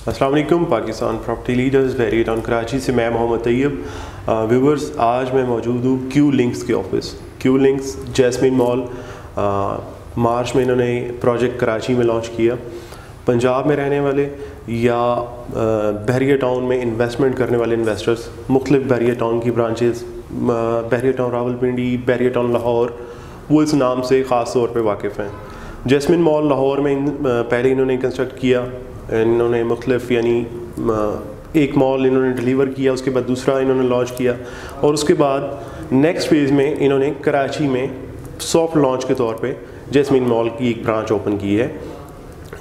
अस्सलाम वालेकुम। Pakistan property leaders वेरी टाउन कराची से मैं मोहम्मद तैयब। व्यूवर्स, आज मैं मौजूद हूँ क्यू लिंक्स के ऑफिस। Q links jasmine mall March में इन्होंने प्रोजेक्ट कराची में लॉन्च किया। पंजाब में रहने वाले या बहरिया टाउन में इन्वेस्टमेंट करने वाले इन्वेस्टर्स मुख्तलिफ बहरिया टाउन की ब्रांचेस, बहरिया टाउन रावलपिंडी, बहरिया टाउन लाहौर, वो इस नाम से ख़ास तौर पे वाकिफ़ हैं। जैस्मिन मॉल लाहौर में पहले इन्होंने कंस्ट्रक्ट किया, इन्होंने मुख्तलिफ यानी एक मॉल इन्होंने डिलीवर किया, उसके बाद दूसरा इन्होंने लॉन्च किया और उसके बाद नेक्स्ट फेज़ में इन्होंने कराची में सॉफ्ट लॉन्च के तौर पे जैस्मिन मॉल की एक ब्रांच ओपन की है,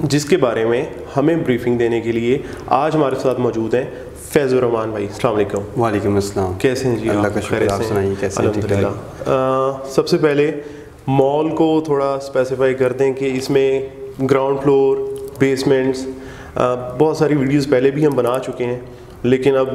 जिसके बारे में हमें ब्रीफिंग देने के लिए आज हमारे साथ मौजूद हैं फैज़ुर रहमान भाई। अस्सलाम वालेकुम। वालेकुम अस्सलाम। कैसे हैं जी? अल्लाह का शुक्र, आप सुनाइए कैसे हैं? अल्हम्दुलिल्लाह। सबसे पहले मॉल को थोड़ा स्पेसिफाई कर दें कि इसमें ग्राउंड फ्लोर, बेसमेंट्स, बहुत सारी वीडियोस पहले भी हम बना चुके हैं, लेकिन अब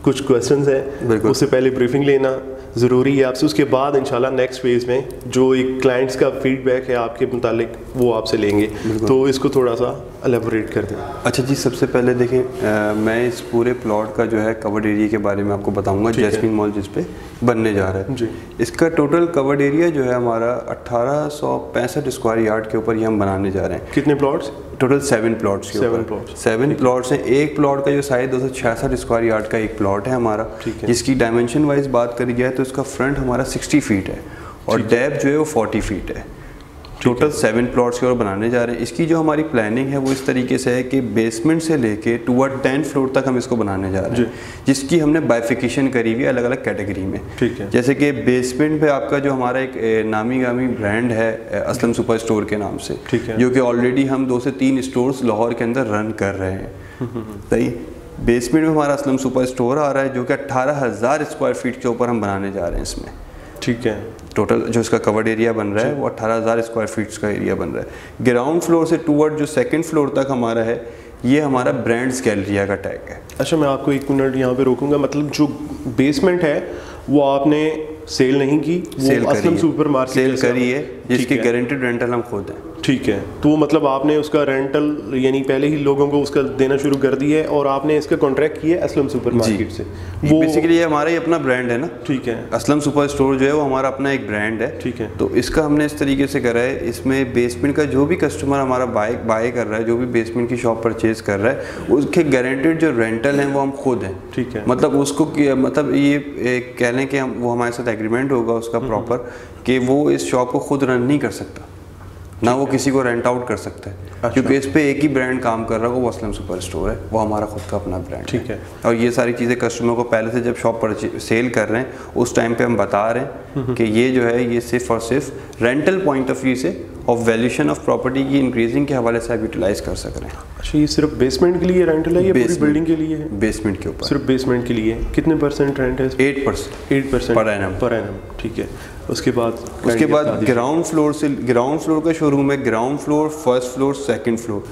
कुछ क्वेश्चंस हैं, उससे पहले ब्रीफिंग लेना ज़रूरी है आपसे। उसके बाद इंशाल्लाह नेक्स्ट फेज़ में जो एक क्लाइंट्स का फीडबैक है आपके मुतालिक वो आपसे लेंगे, तो इसको थोड़ा सा एलेबोरेट कर दें। अच्छा जी, सबसे पहले देखें, मैं इस पूरे प्लॉट का जो है कवर्ड एरिया के बारे में आपको बताऊंगा। जैस्मिन मॉल जिस पे बनने जा रहा है जी, इसका टोटल कवर्ड एरिया जो है हमारा 1865 स्क्वायर यार्ड के ऊपर ये हम बनाने जा रहे हैं। कितने प्लॉट्स? टोटल 7 प्लॉट्स के ऊपर। 7 प्लॉट्स हैं। एक प्लॉट का जो साइज 266 स्क्वायर यार्ड का एक प्लॉट है हमारा, जिसकी डायमेंशन वाइज बात करी जाए तो इसका फ्रंट हमारा 60 फीट है और डेप्थ जो है वो 40 फीट है। टोटल 7 प्लॉट्स के और बनाने जा रहे हैं। इसकी जो हमारी प्लानिंग है वो इस तरीके से है कि बेसमेंट से लेके टूवर्ड 10 फ्लोर तक हम इसको बनाने जा रहे हैं, जिसकी हमने बाइफिकेशन करी हुई है अलग अलग कैटेगरी में। ठीक है। जैसे कि बेसमेंट पे आपका जो हमारा एक नामी गामी ब्रांड है असलम सुपर स्टोर के नाम से, जो कि ऑलरेडी हम 2 से 3 स्टोर्स लाहौर के अंदर रन कर रहे हैं। सही। बेसमेंट में हमारा असलम सुपर स्टोर आ रहा है जो कि 18,000 स्क्वायर फीट के ऊपर हम बनाने जा रहे हैं इसमें। ठीक है। टोटल जो इसका कवर्ड एरिया बन रहा है वो 18,000 स्क्वायर फीट्स का एरिया बन रहा है। ग्राउंड फ्लोर से टूवर्ड जो 2nd फ्लोर तक हमारा है, ये हमारा ब्रांड्स गैलरिया का टैग है। अच्छा, मैं आपको 1 मिनट यहाँ पे रोकूंगा। मतलब जो बेसमेंट है वो आपने सेल नहीं की, वो असलम सुपर मार्केट सेल करी है, जिसकी गारंटेड रेंटल हम खुद हैं। ठीक है। तो मतलब आपने उसका रेंटल यानी पहले ही लोगों को उसका देना शुरू कर दिया है और आपने इसका कॉन्ट्रैक्ट किया है असलम सुपर मार्केट से। वो बेसिकली ये हमारा ही अपना ब्रांड है ना। ठीक है। असलम सुपर स्टोर जो है वो हमारा अपना एक ब्रांड है। ठीक है। तो इसका हमने इस तरीके से करा है, इसमें बेसमेंट का जो भी कस्टमर हमारा बाय कर रहा है, जो भी बेसमेंट की शॉप परचेज कर रहा है, उसके गारंटेड जो रेंटल हैं वो हम खुद हैं। ठीक है। मतलब उसको मतलब ये कह लें कि हम वो हमारे साथ एग्रीमेंट होगा उसका प्रॉपर कि वो इस शॉप को खुद रन नहीं कर सकता, ना वो किसी को रेंट आउट कर सकता है। अच्छा। क्योंकि इस पे एक ही ब्रांड काम कर रहा है, वो असलम सुपर स्टोर है, वो हमारा खुद का अपना ब्रांड है। ठीक है। और ये सारी चीज़ें कस्टमर को पहले से जब शॉप पर सेल कर रहे हैं उस टाइम पे हम बता रहे हैं कि ये जो है ये सिर्फ और सिर्फ रेंटल पॉइंट ऑफ व्यू से और वैल्यूएशन ऑफ प्रॉपर्टी की इंक्रीजिंग के हवाले से आप यूटिलाइज कर सक रहे हैं। अच्छा, ये सिर्फ बेसमेंट के लिए रेंटल है या पूरी बिल्डिंग के लिए है? बेसमेंट के ऊपर सिर्फ बेसमेंट के लिए। कितने % रेंट है? 8% पर एनम। ठीक है। उसके बाद ग्राउंड फ्लोर का शोरूम है। Ground floor, 1st floor, 2nd floor,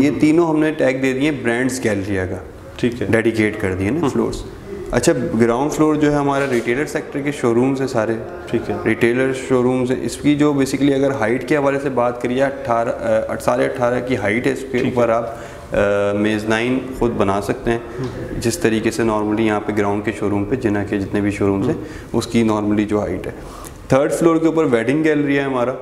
ये तीनों हमने टैग दे दिए ब्रांड्स गैलरिया का। ठीक है। डेडिकेट कर दिए ना फ्लोर्स। अच्छा, ग्राउंड फ्लोर जो है हमारा रिटेलर सेक्टर के शोरूम्स है सारे। ठीक है। रिटेलर शोरूम्स है। इसकी जो बेसिकली अगर हाइट के हवाले से बात करिए 18.5 की हाइट है। इसके ऊपर आप मेज़नाइन खुद बना सकते हैं, जिस तरीके से नॉर्मली यहाँ पे ग्राउंड के शोरूम पे जिना के जितने भी शोरूम्स हैं उसकी नॉर्मली जो हाइट है। 3rd फ्लोर के ऊपर वेडिंग गैलरी है हमारा।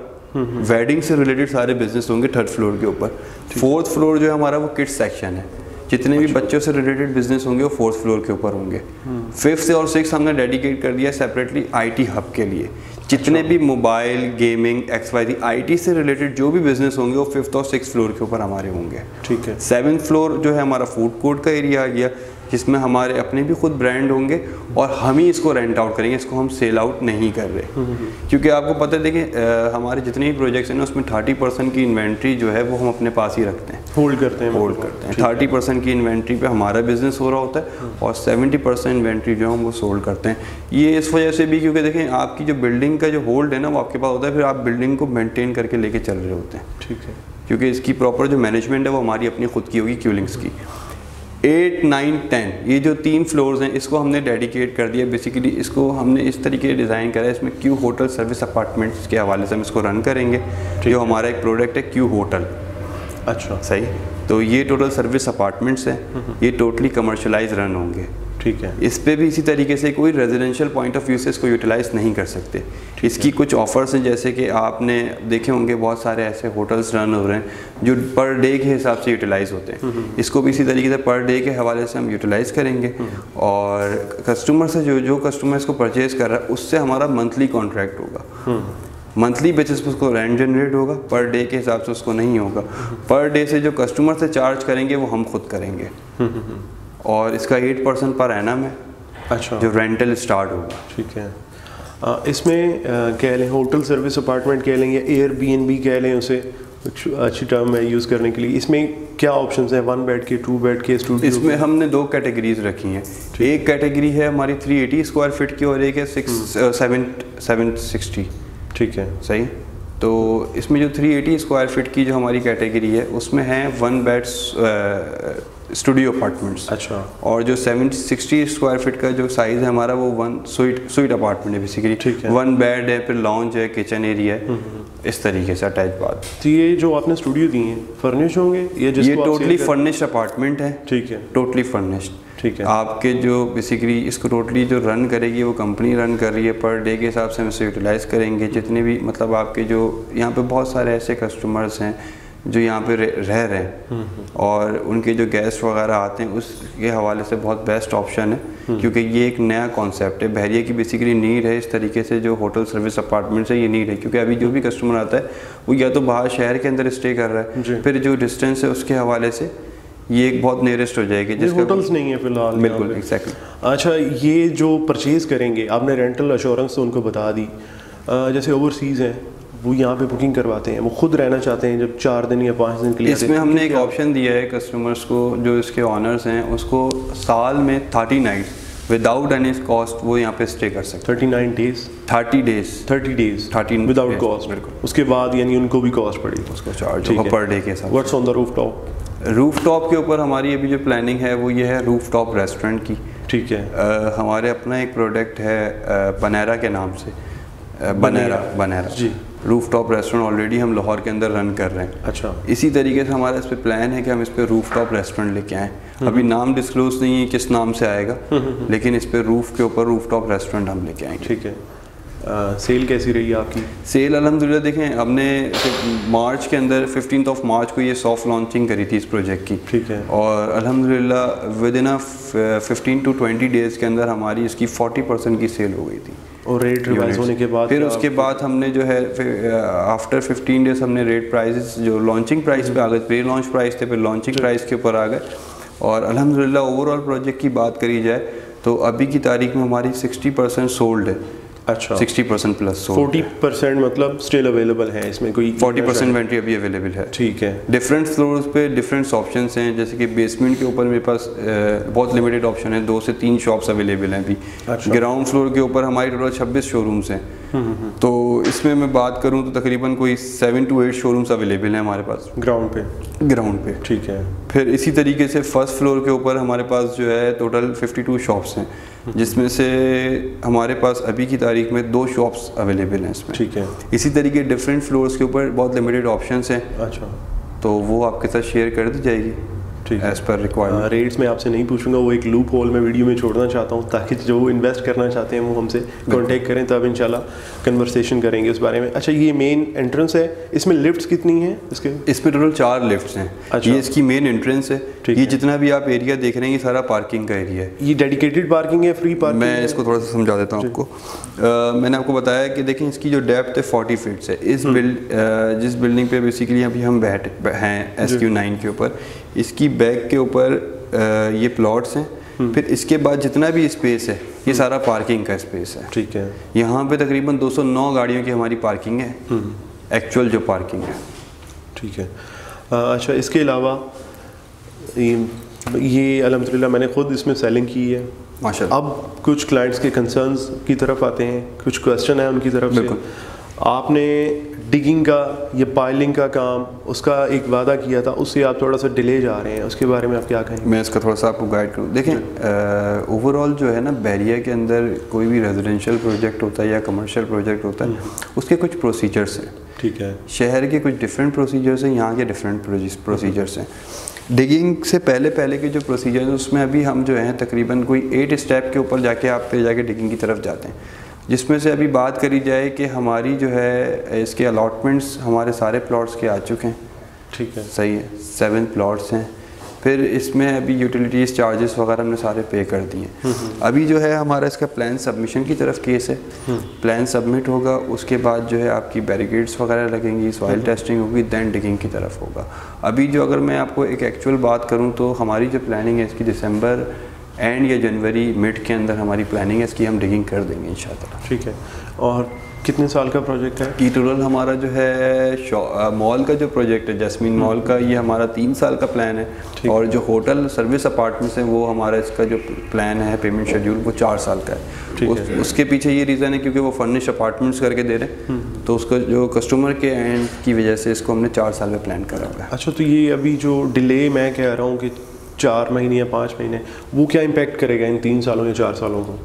वेडिंग से रिलेटेड सारे बिजनेस होंगे 3rd फ्लोर के ऊपर। 4th फ्लोर जो है हमारा वो किड्स सेक्शन है, जितने भी बच्चों से रिलेटेड बिजनेस होंगे वो 4th फ्लोर के ऊपर होंगे। 5th और 6th हमने डेडिकेट कर दिया सेपरेटली IT हब के लिए। जितने भी मोबाइल, गेमिंग, XYZ IT से रिलेटेड जो भी बिजनेस होंगे वो 5th और 6th फ्लोर के ऊपर हमारे होंगे। ठीक है। 7th फ्लोर जो है हमारा फूड कोर्ट का एरिया आ गया, जिसमें हमारे अपने भी खुद ब्रांड होंगे और हम ही इसको रेंट आउट करेंगे, इसको हम सेल आउट नहीं कर रहे। क्योंकि आपको पता है, देखिए हमारे जितने भी प्रोजेक्ट्स हैं ना उसमें 30% की इन्वेंट्री जो है वो हम अपने पास ही रखते हैं, होल्ड करते हैं। 30% की इन्वेंट्री पे हमारा बिजनेस हो रहा होता है और 70% इन्वेंट्री जो है हम वो सोल्ड करते हैं। ये इस वजह से भी क्योंकि देखें आपकी जो बिल्डिंग का जो होल्ड है ना वो आपके पास होता है, फिर आप बिल्डिंग को मेनटेन करके लेके चल रहे होते हैं। ठीक है। क्योंकि इसकी प्रॉपर जो मैनेजमेंट है वो हमारी अपनी खुद की होगी क्यू लिंक्स की। 8, 9, 10 ये जो 3 फ्लोर्स हैं इसको हमने डेडिकेट कर दिया। बेसिकली इसको हमने इस तरीके से डिज़ाइन करा है, इसमें क्यू होटल सर्विस अपार्टमेंट्स के हवाले से हम इसको रन करेंगे। जो हमारा एक प्रोडक्ट है क्यू होटल। अच्छा, सही। तो ये टोटल सर्विस अपार्टमेंट्स हैं, ये टोटली कमर्शलाइज रन होंगे। ठीक है। इस पे भी इसी तरीके से कोई रेजिडेंशियल पॉइंट ऑफ व्यू से इसको यूटिलाइज़ नहीं कर सकते। इसकी कुछ ऑफर्स हैं, जैसे कि आपने देखे होंगे बहुत सारे ऐसे होटल्स रन हो रहे हैं जो पर डे के हिसाब से यूटिलाइज़ होते हैं। इसको भी इसी तरीके से पर डे के हवाले से हम यूटिलाइज़ करेंगे और कस्टमर से जो कस्टमर इसको परचेज़ कर रहा है उससे हमारा मंथली कॉन्ट्रैक्ट होगा। मंथली बेसिस पर उसको रेंट जनरेट होगा, पर डे के हिसाब से उसको नहीं होगा। पर डे से जो कस्टमर से चार्ज करेंगे वो हम खुद करेंगे और इसका 8% पर एनम है। अच्छा। जो रेंटल स्टार्ट होगा। ठीक है। इसमें कह लें होटल सर्विस अपार्टमेंट कह लें या एयरबीएनबी कह लें, उसे अच्छी टर्म है यूज़ करने के लिए, इसमें क्या ऑप्शंस हैं? 1 बेड के, 2 बेड के, स्टूडियो? इसमें हमने 2 कैटेगरीज रखी हैं। एक कैटेगरी है हमारी 380 स्क्वायर फीट की और एक है 760। ठीक है, सही। तो इसमें जो 380 स्क्वायर फीट की जो हमारी कैटेगरी है उसमें है 1 बेड स्टूडियो अपार्टमेंट्स। अच्छा। और जो 760 स्क्वायर फीट का जो साइज़ है हमारा वो 1 स्वीट अपार्टमेंट है बेसिकली। 1 बेड है, फिर लॉन्ज है, किचन एरिया है, इस तरीके से अटैच बात। तो ये जो आपने स्टूडियो दिए हैं फर्निश होंगे? ये टोटली फर्निश्ड अपार्टमेंट है। ठीक है, टोटली फर्निश्ड। ठीक है। आपके जो बेसिकली इसको टोटली जो रन करेगी वो कंपनी रन कर रही है, पर डे के हिसाब से हम इसे यूटिलाइज़ करेंगे। जितने भी मतलब आपके जो यहाँ पे बहुत सारे ऐसे कस्टमर्स हैं जो यहाँ पे रह रहे हैं और उनके जो गेस्ट वगैरह आते हैं उसके हवाले से बहुत बेस्ट ऑप्शन है, क्योंकि ये एक नया कॉन्सेप्ट है। बहरिया की बेसिकली नीड है इस तरीके से जो होटल सर्विस अपार्टमेंट है, ये नीड है। क्योंकि अभी जो भी कस्टमर आता है वो या तो बाहर शहर के अंदर स्टे कर रहा है, फिर जो डिस्टेंस है उसके हवाले से ये एक बहुत नियरेस्ट हो जाएगी जिसका होटल्स नहीं है फिलहाल। बिल्कुल, एग्जैक्टली। अच्छा, ये जो परचेज़ करेंगे आपने रेंटल अश्योरेंस तो उनको बता दी, जैसे ओवरसीज़ हैं वो यहाँ पे बुकिंग करवाते हैं, वो खुद रहना चाहते हैं जब 4 दिन या 5 दिन के लिए, इसमें हमने एक ऑप्शन दिया है कस्टमर्स को, जो इसके ऑनर्स हैं उसको साल में 30 नाइट विदाउट एनी कॉस्ट वो यहाँ पे स्टे कर सकते हैं। 39 days 30 days 30 days 30 without cost. बिल्कुल। उसके बाद यानी उनको भी कॉस्ट पड़ेगी, उसको चार्ज होगा पर डे के साथ। What's on the rooftop? Rooftop के ऊपर हमारी अभी जो प्लानिंग है वो ये है रूफटॉप रेस्टोरेंट की। ठीक है। हमारे अपना एक प्रोडक्ट है बनेरा के नाम से, बनेरा जी। रूफटॉप रेस्टोरेंट ऑलरेडी हम लाहौर के अंदर रन कर रहे हैं। अच्छा। इसी तरीके से हमारा इस पे प्लान है कि हम इस पे रूफटॉप रेस्टोरेंट लेके आएँ। अभी नाम डिस्क्लोज नहीं है किस नाम से आएगा, लेकिन इस पे रूफ के ऊपर रूफटॉप रेस्टोरेंट हम लेके आएंगे। ठीक है। सेल कैसी रही आपकी? सेल अल्हम्दुलिल्लाह देखें, हमने मार्च के अंदर 15 मार्च को ये सॉफ्ट लॉन्चिंग करी थी इस प्रोजेक्ट की। ठीक है। और अल्हम्दुलिल्लाह विद इन 15 to 20 डेज़ के अंदर हमारी इसकी 40% की सेल हो गई थी। और रेट रिवाइज होने के बाद फिर उसके बाद हमने जो है आफ्टर 15 डेज़ हमने रेट प्राइसेस जो लॉन्चिंग प्राइस पे आ गए, प्री लॉन्च प्राइस थे, फिर लॉन्चिंग प्राइस के ऊपर आ गए। और अल्हम्दुलिल्लाह ओवरऑल प्रोजेक्ट की बात करी जाए तो अभी की तारीख में हमारी 60% सोल्ड है। अच्छा। 60% प्लस सोल्ड। 40% मतलब स्टिल अवेलेबल है, इसमें कोई 40% इन्वेंट्री अभी अवेलेबल है। ठीक है। डिफरेंट फ्लोर्स पे डिफरेंट ऑप्शंस हैं, जैसे कि बेसमेंट के ऊपर मेरे पास बहुत लिमिटेड ऑप्शन है, 2 से 3 शॉप्स अवेलेबल हैं अभी। अच्छा। ग्राउंड फ्लोर के ऊपर हमारी टोटल 26 शोरूम्स हैं। तो इसमें मैं बात करूं तो तकरीबन कोई 7 to 8 शोरूम्स अवेलेबल हैं हमारे पास ग्राउंड पे। ठीक है। फिर इसी तरीके से फर्स्ट फ्लोर के ऊपर हमारे पास जो है टोटल 52 शॉप्स हैं, जिसमें से हमारे पास अभी की तारीख में 2 शॉप्स अवेलेबल हैं इसमें। ठीक है। इसी तरीके डिफरेंट फ्लोर्स के ऊपर बहुत लिमिटेड ऑप्शंस हैं। अच्छा। तो वो आपके साथ शेयर कर दी जाएगी एज पर रिक्वायरमेंट। रेट्स में आपसे नहीं पूछूंगा, वो एक लूप होल में वीडियो में छोड़ना चाहता हूँ ताकि जो इन्वेस्ट करना चाहते हैं वो हमसे कांटेक्ट करें, तब इंशाल्लाह कन्वर्सेशन करेंगे उस बारे में। अच्छा, ये मेन एंट्रेंस है, इसमें लिफ्ट्स कितनी हैं इसके? इसमें टोटल 4 लिफ्ट्स हैं। अच्छा। ये इसकी मेन एंट्रेंस है। ये जितना भी आप एरिया देख रहे हैं ये सारा पार्किंग का एरिया है। ये डेडिकेटेड पार्किंग है, फ्री पार्किंग? मैं इसको थोड़ा सा समझा देता हूँ आपको। मैंने आपको बताया कि देखें इसकी जो डेप्थ है 40 फीट्स है। इस जिस बिल्डिंग पे बेसिकली अभी हम बैठे हैं SQ9 के ऊपर, इसकी बैक के ऊपर ये प्लॉट्स हैं। फिर इसके बाद जितना भी स्पेस है ये सारा पार्किंग का स्पेस है। ठीक है। यहाँ पे तकरीबन 209 गाड़ियों की हमारी पार्किंग है, एक्चुअल जो पार्किंग है। ठीक है। अच्छा, इसके अलावा ये अल्हम्दुलिल्लाह मैंने खुद इसमें सेलिंग की है माशाल्लाह। अब कुछ क्लाइंट्स के कंसर्न्स की तरफ आते हैं, कुछ क्वेश्चन है उनकी तरफ से। आपने डिगिंग का या पाइलिंग का काम उसका एक वादा किया था, उससे आप थोड़ा सा डिले जा रहे हैं, उसके बारे में आप क्या कहेंगे? मैं इसका थोड़ा सा आपको गाइड करूँ। देखें, ओवरऑल जो है ना बहरिया के अंदर कोई भी रेजिडेंशियल प्रोजेक्ट होता है या कमर्शियल प्रोजेक्ट होता है, उसके कुछ प्रोसीजर्स हैं। ठीक है। शहर के कुछ डिफरेंट प्रोसीजर्स हैं, यहाँ के डिफरेंट प्रोसीजर्स हैं। डिगिंग से पहले के जो प्रोसीजर है उसमें अभी हम जो हैं तकरीबन कोई 8 स्टेप के ऊपर जाके आप पे जाके डिगिंग की तरफ जाते हैं, जिसमें से अभी बात करी जाए कि हमारी जो है इसके अलॉटमेंट्स हमारे सारे प्लॉट्स के आ चुके हैं। ठीक है, सही है, 7 प्लॉट्स हैं। फिर इसमें अभी यूटिलिटीज़ चार्जेस वगैरह हमने सारे पे कर दिए हैं। अभी जो है हमारा इसका प्लान सबमिशन की तरफ केस है। प्लान सबमिट होगा, उसके बाद जो है आपकी बैरिकेड्स वगैरह लगेंगी, सॉइल टेस्टिंग होगी, दैन डिगिंग की तरफ होगा। अभी जो अगर मैं आपको एक एक्चुअल बात करूं तो हमारी जो प्लानिंग है इसकी दिसंबर एंड या जनवरी मिड के अंदर हमारी प्लानिंग है इसकी, हम डिगिंग कर देंगे इंशाल्लाह। ठीक है। और कितने साल का प्रोजेक्ट है? की टोटल हमारा जो है मॉल का जो प्रोजेक्ट है जैस्मीन मॉल का, ये हमारा 3 साल का प्लान है। और जो होटल सर्विस अपार्टमेंट्स हैं वो हमारा इसका जो प्लान है पेमेंट शेड्यूल वो 4 साल का है। उसके पीछे ये रीज़न है क्योंकि वो फर्निश अपार्टमेंट्स करके दे रहे हैं, तो उसका जो कस्टमर के एंड की वजह से इसको हमने 4 साल में प्लान करा हुआ है। अच्छा, तो ये अभी जो डिले मैं कह रहा हूँ कि 4 महीने या 5 महीने, वो क्या इम्पेक्ट करेगा इन 3 सालों या 4 सालों को?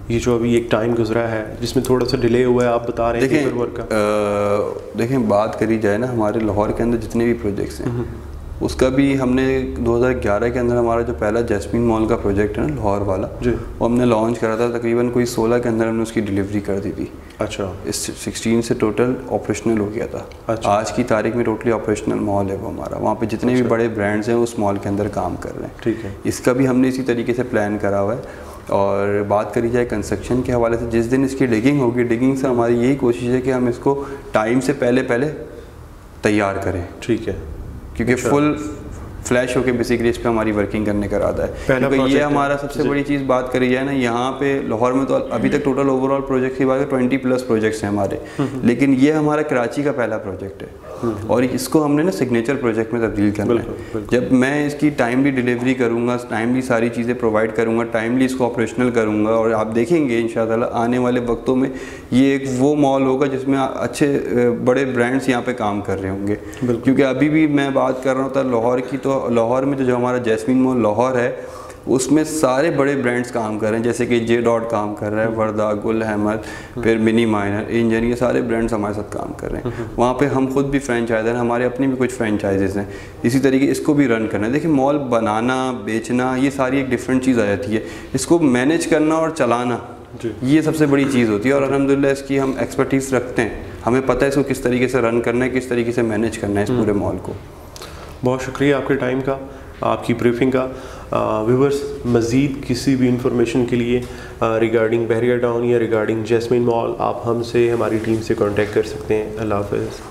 ये जो अभी एक टाइम गुजरा है जिसमें थोड़ा सा डिले हुआ है, आप बता रहे हैं पेपर वर्क का। देखें बात करी जाए ना, हमारे लाहौर के अंदर जितने भी प्रोजेक्ट्स हैं उसका भी हमने 2011 के अंदर हमारा जो पहला जैस्मीन मॉल का प्रोजेक्ट है ना लाहौर वाला, वो हमने लॉन्च करा था। तकरीबन कोई 16 के अंदर हमने उसकी डिलीवरी कर दी थी। अच्छा। इस 16 से टोटल ऑपरेशनल हो गया था। अच्छा। आज की तारीख में टोटली ऑपरेशनल मॉल है वो हमारा। वहाँ पे जितने भी बड़े ब्रांड्स हैं उस मॉल के अंदर काम कर रहे हैं। ठीक है। इसका भी हमने इसी तरीके से प्लान करा हुआ है। और बात करी जाए कंस्ट्रक्शन के हवाले से, जिस दिन इसकी डिगिंग होगी, डिगिंग से हमारी यही कोशिश है कि हम इसको टाइम से पहले तैयार करें। ठीक है। क्योंकि फुल फ्लैश होकर बेसिकली इस पर हमारी वर्किंग करने का इरादा है। क्योंकि ये हमारा सबसे बड़ी चीज़ बात करी जाए ना, यहाँ पे लाहौर में तो अभी तक टोटल ओवरऑल प्रोजेक्ट की बात है 20+ प्रोजेक्ट्स हैं हमारे, लेकिन ये हमारा कराची का पहला प्रोजेक्ट है और इसको हमने ना सिग्नेचर प्रोजेक्ट में तब्दील करना है। जब मैं इसकी टाइमली डिलीवरी करूँगा, टाइमली सारी चीज़ें प्रोवाइड करूँगा, टाइमली इसको ऑपरेशनल करूँगा, और आप देखेंगे इंशाअल्लाह आने वाले वक्तों में ये एक वो मॉल होगा जिसमें अच्छे बड़े ब्रांड्स यहाँ पे काम कर रहे होंगे। क्योंकि अभी भी मैं बात कर रहा हूँ तो लाहौर की, तो लाहौर में जो हमारा जैस्मीन मॉल लाहौर है उसमें सारे बड़े ब्रांड्स काम कर रहे हैं, जैसे कि J Dot काम कर रहा है, वर्दा, गुल अहमद, फिर मिनी माइनर, इंजन, ये सारे ब्रांड्स हमारे साथ काम कर रहे हैं। वहाँ पे हम खुद भी फ्रेंचाइजर हैं, हमारे अपनी भी कुछ फ्रेंचाइजेज़ हैं। इसी तरीके इसको भी रन करना है। देखिए मॉल बनाना, बेचना, ये सारी एक डिफरेंट चीज़ आ जाती है। इसको मैनेज करना और चलाना, ये सबसे बड़ी चीज़ होती है। और अल्हम्दुलिल्लाह इसकी हम एक्सपर्टीज़ रखते हैं, हमें पता है इसको किस तरीके से रन करना है, किस तरीके से मैनेज करना है इस पूरे मॉल को। बहुत शुक्रिया आपके टाइम का, आपकी ब्रीफिंग का। व्यूवर्स, मज़ीद किसी भी इंफॉर्मेशन के लिए रिगार्डिंग बहरिया टाउन या रिगार्डिंग जैस्मीन मॉल आप हमसे, हमारी टीम से कांटेक्ट कर सकते हैं। अल्लाह हाफ़िज़।